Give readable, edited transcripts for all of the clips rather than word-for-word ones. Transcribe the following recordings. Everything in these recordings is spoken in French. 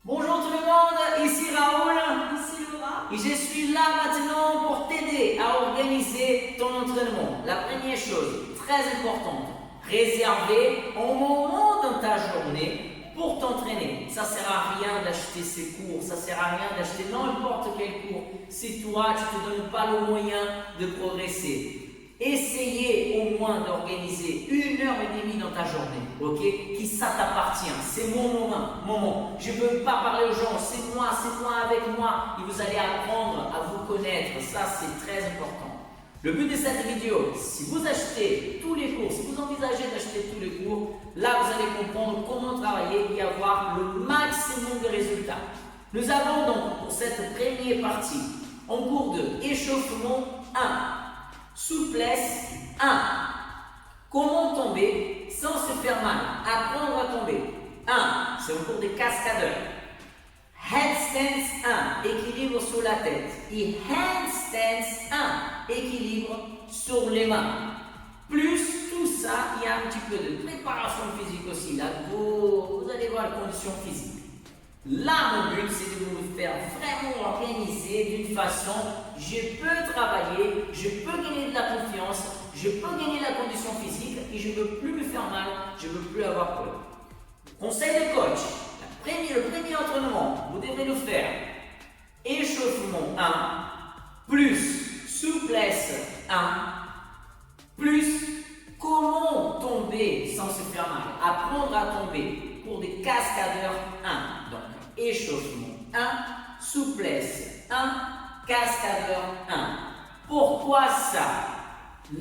Bonjour tout le monde, ici Raoul. Ici Laura. Et je suis là maintenant pour t'aider à organiser ton entraînement. La première chose, très importante, réserver un moment dans ta journée pour t'entraîner. Ça ne sert à rien d'acheter ces cours, ça ne sert à rien d'acheter n'importe quel cours si toi tu ne te donnes pas le moyen de progresser. Essayez au moins d'organiser 1h30 dans ta journée, ok? Qui ça t'appartient, c'est mon moment. Je ne veux pas parler aux gens, c'est moi avec moi. Et vous allez apprendre à vous connaître, ça c'est très important. Le but de cette vidéo, si vous achetez tous les cours, si vous envisagez d'acheter tous les cours, là vous allez comprendre comment travailler et avoir le maximum de résultats. Nous avons donc pour cette première partie, en cours de échauffement 1. Souplesse 1. Comment tomber sans se faire mal? Apprendre à tomber. 1. C'est un cours de cascadeur. Headstands 1. Équilibre sur la tête. Et handstands 1. Équilibre sur les mains. Plus tout ça, il y a un petit peu de préparation physique aussi. Là, vous allez voir la condition physique. Là, mon but, c'est de vous faire vraiment organiser d'une façon, je peux travailler, je peux gagner de la confiance, je peux gagner la condition physique et je ne veux plus me faire mal, je ne veux plus avoir peur. Conseil de coach, le premier entraînement, vous devrez le faire. Échauffement 1, plus souplesse 1, plus comment tomber sans se faire mal, apprendre à tomber pour des cascadeurs 1. Donc, échauffement 1, souplesse 1, cascadeur 1. Pourquoi ça?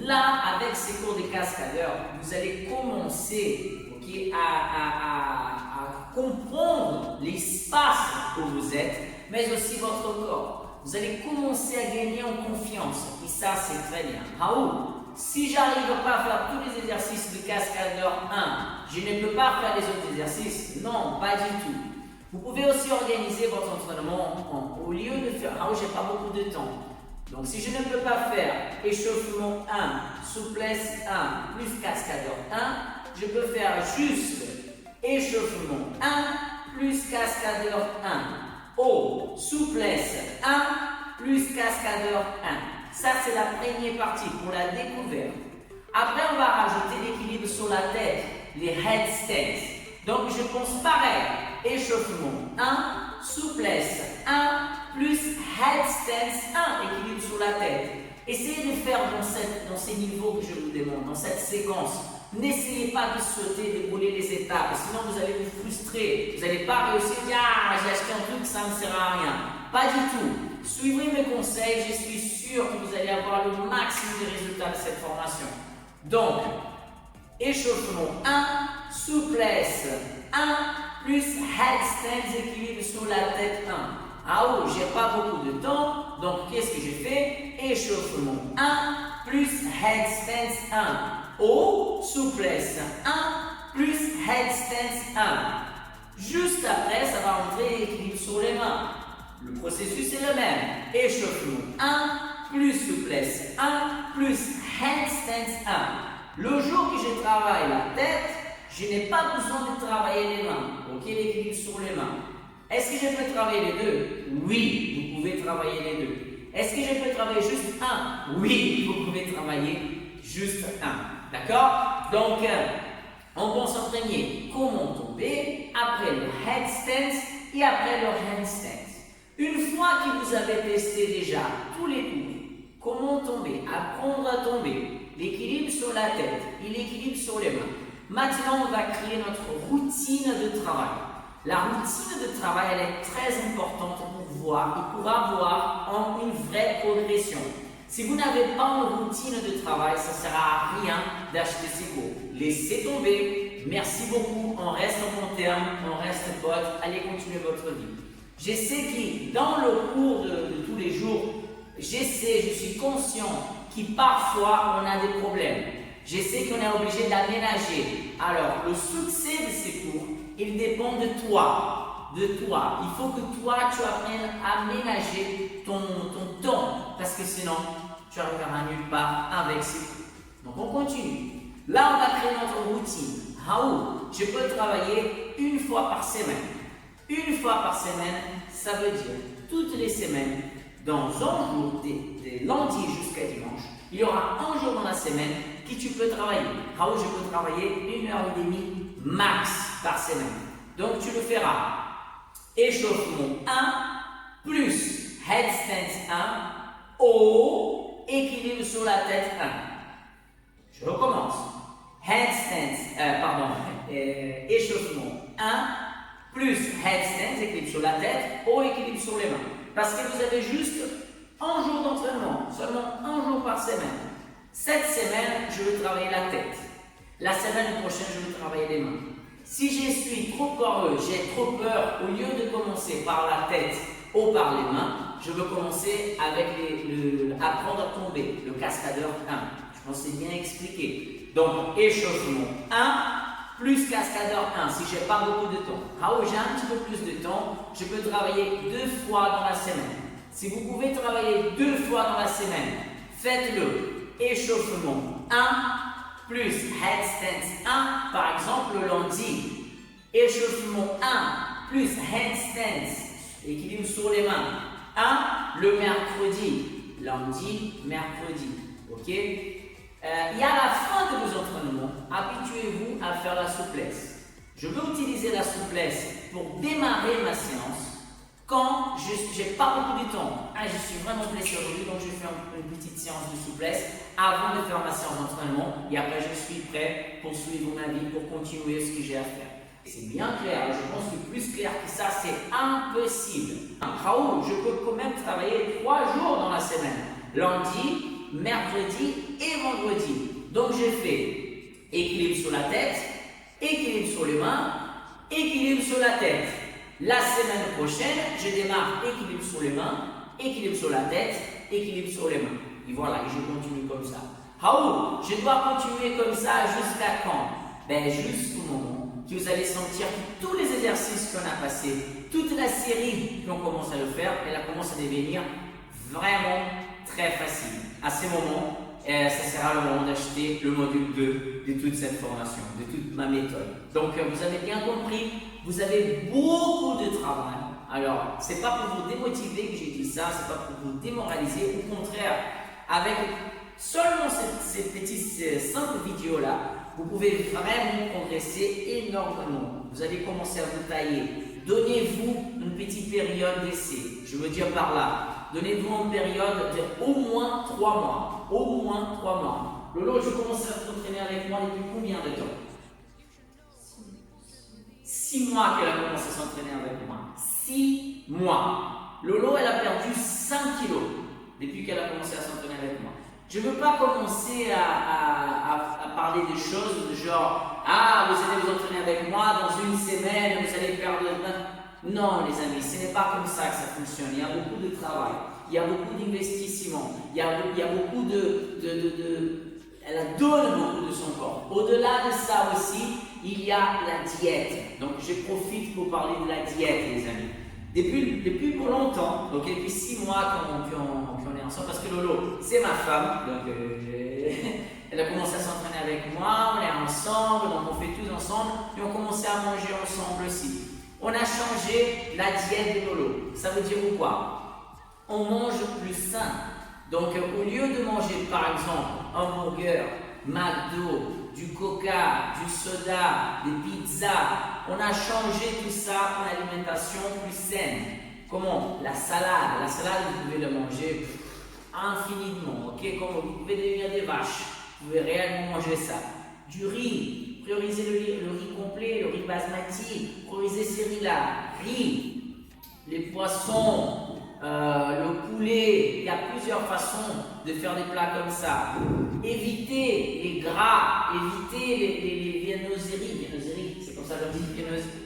Là, avec ces cours de cascadeurs, vous allez commencer à comprendre l'espace où vous êtes, mais aussi votre corps. Vous allez commencer à gagner en confiance. Et ça, c'est très bien. Raoul, si j'arrive pas à faire tous les exercices de cascadeur 1, je ne peux pas faire les autres exercices? Non, pas du tout. Vous pouvez aussi organiser votre entraînement au lieu de faire, j'ai pas beaucoup de temps. Donc si je ne peux pas faire échauffement 1, souplesse 1, plus cascadeur 1, je peux faire juste échauffement 1, plus cascadeur 1. Haut, souplesse 1, plus cascadeur 1. Ça, c'est la première partie pour la découverte. Après, on va rajouter l'équilibre sur la tête, les headstands. Donc, je pense pareil. Échauffement 1, souplesse 1, plus headstands 1, équilibre sur la tête. Essayez de faire dans ces niveaux que je vous demande, dans cette séquence. N'essayez pas de sauter, de brûler les étapes, sinon vous allez vous frustrer. Vous n'allez pas réussir, j'ai acheté un truc, ça ne sert à rien. Pas du tout. Suivez mes conseils, je suis sûr que vous allez avoir le maximum de résultats de cette formation. Donc, échauffement 1, souplesse 1, plus headstands, équilibre sur la tête 1. J'ai pas beaucoup de temps, donc qu'est-ce que j'ai fait? Échauffement 1, plus headstands 1. Haut, souplesse 1, plus headstands 1. Juste après, ça va entrer équilibre sur les mains. Le processus est le même. Échauffement 1, plus souplesse 1, plus handstands 1. Le jour que je travaille la tête, je n'ai pas besoin de travailler les mains. Ok, l'équilibre sur les mains. Est-ce que je peux travailler les deux? Oui, vous pouvez travailler les deux. Est-ce que je peux travailler juste un? Oui, vous pouvez travailler juste un. D'accord? Donc, on va s'entraîner comment tomber, après le headstands et après le handstands. Une fois que vous avez testé déjà tous les cours, comment tomber, apprendre à tomber, l'équilibre sur la tête et l'équilibre sur les mains, maintenant on va créer notre routine de travail. La routine de travail, elle est très importante pour voir et pour avoir une vraie progression. Si vous n'avez pas une routine de travail, ça ne sert à rien d'acheter ces cours. Laissez tomber. Merci beaucoup. On reste en bon terme, on reste potes. Allez continuer votre vie. Je sais que dans le cours de tous les jours, je suis conscient que parfois on a des problèmes. Je sais qu'on est obligé d'aménager. Alors, le succès de ces cours, il dépend de toi. Il faut que toi, tu apprennes à ménager ton temps. Parce que sinon, tu n'arriveras nulle part avec ces cours. Donc, on continue. Là, on va créer notre routine. Je peux travailler une fois par semaine. Une fois par semaine, ça veut dire toutes les semaines, dans un jour, des lundis jusqu'à dimanche, il y aura un jour dans la semaine que tu peux travailler. Raoul, je peux travailler 1h30 max par semaine. Donc tu le feras. Échauffement 1 plus headstand 1 au équilibre sur la tête 1. Je recommence. Échauffement 1 plus headstand, équilibre sur la tête, au équilibre sur les mains. Parce que vous avez juste un jour d'entraînement, seulement un jour par semaine. Cette semaine, je veux travailler la tête. La semaine prochaine, je veux travailler les mains. Si je suis trop peureux, j'ai trop peur, au lieu de commencer par la tête ou par les mains, je veux commencer avec apprendre à tomber, le cascadeur 1. Je pense que c'est bien expliqué. Donc, échauffement 1 plus cascadeur 1, si je n'ai pas beaucoup de temps. Raoul, j'ai un petit peu plus de temps, je peux travailler 2 fois dans la semaine. Si vous pouvez travailler 2 fois dans la semaine, faites-le. Échauffement 1 plus headstand 1, par exemple le lundi. Échauffement 1 plus headstand, équilibre sur les mains 1, le mercredi. Lundi, mercredi. Ok? Et à la fin de vos entraînements, habituez-vous à faire la souplesse. Je veux utiliser la souplesse pour démarrer ma séance quand je n'ai pas beaucoup de temps. Je suis vraiment blessé aujourd'hui, donc je fais une petite séance de souplesse avant de faire ma séance d'entraînement et après je suis prêt pour suivre ma vie, pour continuer ce que j'ai à faire. C'est bien clair, je pense que plus clair que ça, c'est impossible. Raoul, je peux quand même travailler 3 jours dans la semaine. Lundi, mercredi et vendredi. Donc j'ai fait équilibre sur la tête, équilibre sur les mains, équilibre sur la tête. La semaine prochaine, je démarre équilibre sur les mains, équilibre sur la tête, équilibre sur les mains. Et voilà, et je continue comme ça. Raoul, je dois continuer comme ça jusqu'à quand? Jusqu'au moment que vous allez sentir que tous les exercices qu'on a passés, toute la série qu'on commence à le faire, elle commence à devenir vraiment très facile. À ce moment, ça sera le moment d'acheter le module 2 de toute cette formation, de toute ma méthode. Donc, vous avez bien compris, vous avez beaucoup de travail. Alors, ce n'est pas pour vous démotiver que j'ai dit ça, ce n'est pas pour vous démoraliser. Au contraire, avec seulement ces petites 5 vidéos-là, vous pouvez vraiment progresser énormément. Vous allez commencer à vous tailler. Donnez-vous une petite période d'essai. Je veux dire par là, donnez-vous une période d'au moins 3 mois. Au moins 3 mois. Lolo, je commence à t'entraîner avec moi depuis combien de temps? 6 mois qu'elle a commencé à s'entraîner avec moi. 6 mois. Lolo, elle a perdu 5 kilos depuis qu'elle a commencé à s'entraîner avec moi. Je ne veux pas commencer à parler des choses de genre « Ah, vous allez vous entraîner avec moi, dans une semaine, vous allez perdre... » Non, les amis, ce n'est pas comme ça que ça fonctionne. Il y a beaucoup de travail, il y a beaucoup d'investissement, il y a beaucoup elle donne beaucoup de son corps. Au-delà de ça aussi, il y a la diète. Donc, je profite pour parler de la diète, les amis. Depuis pour longtemps, donc depuis 6 mois qu'on est ensemble, parce que Lolo, c'est ma femme, donc elle a commencé à s'entraîner avec moi, on est ensemble, donc on fait tout ensemble, et on commençait à manger ensemble aussi. On a changé la diète de Lolo. Ça veut dire quoi? On mange plus sain. Donc, au lieu de manger, par exemple, un hamburger, McDo, du coca, du soda, des pizzas, on a changé tout ça pour une alimentation plus saine. Comment? La salade, vous pouvez la manger infiniment, ok? Comme vous pouvez devenir des vaches, vous pouvez réellement manger ça. Du riz, priorisez le riz complet, le riz basmati, priorisez ces riz-là. Riz, les poissons, le poulet, il y a plusieurs façons de faire des plats comme ça. Évitez les gras, évitez les viennoiseries, c'est comme ça qu'on dit,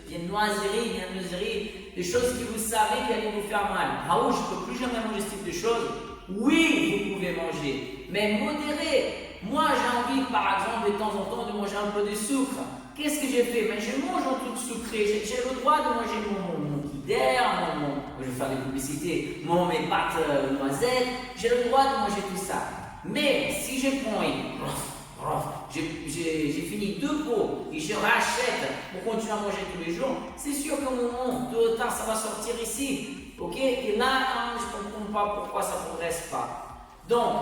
viennoiseries, des choses que vous savez qui allaient vous faire mal. Raoul, je ne peux plus jamais manger ce type de choses. Oui, vous pouvez manger, mais modéré. Moi, j'ai envie, par exemple, de temps en temps, de manger un peu de sucre. Qu'est-ce que j'ai fait? Je mange un truc sucré. J'ai le droit de manger mon Kinder, je vais faire des publicités, mes pâtes noisettes. J'ai le droit de manger tout ça. Mais si je prends j'ai fini 2 pots et je rachète pour continuer à manger tous les jours, c'est sûr qu'au moment, tôt ou tard, ça va sortir ici. Ok? Et là, je ne comprends pas pourquoi ça ne progresse pas. Donc,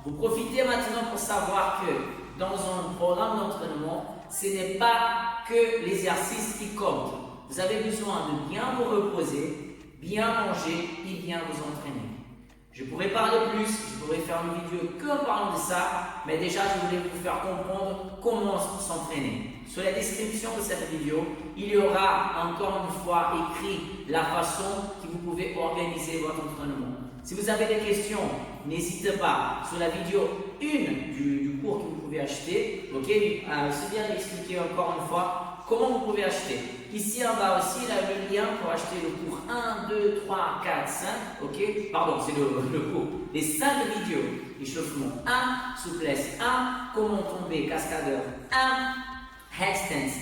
vous profitez maintenant pour savoir que dans un programme d'entraînement, ce n'est pas que l'exercice qui compte. Vous avez besoin de bien vous reposer, bien manger et bien vous entraîner. Je pourrais parler plus, je pourrais faire une vidéo que en parlant de ça, mais déjà je voulais vous faire comprendre comment s'entraîner. Sur la description de cette vidéo, il y aura encore une fois écrit la façon que vous pouvez organiser votre entraînement. Si vous avez des questions, n'hésitez pas. Sur la vidéo 1 du cours que vous pouvez acheter, ok, c'est bien d'expliquer encore une fois comment vous pouvez acheter. Ici en bas aussi, il y a le lien pour acheter le cours 1, 2, 3, 4, 5. Ok, pardon, c'est le cours. Les 5 vidéos. Échauffement 1, souplesse 1, comment tomber, cascadeur 1, handstands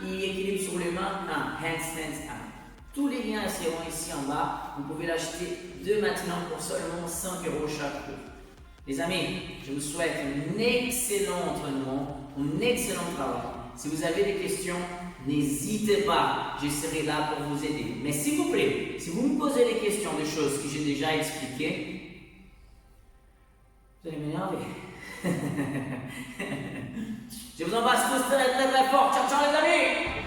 1 et équilibre sur les mains 1, handstands 1. Tous les liens seront ici en bas. Vous pouvez l'acheter dès maintenant pour seulement 5 € chaque cours. Les amis, je vous souhaite un excellent entraînement, un excellent travail. Si vous avez des questions, n'hésitez pas, je serai là pour vous aider. Mais s'il vous plaît, si vous me posez des questions de choses que j'ai déjà expliquées, vous allez m'énerver. Je vous embrasse tous très très très fort. Ciao ciao les amis!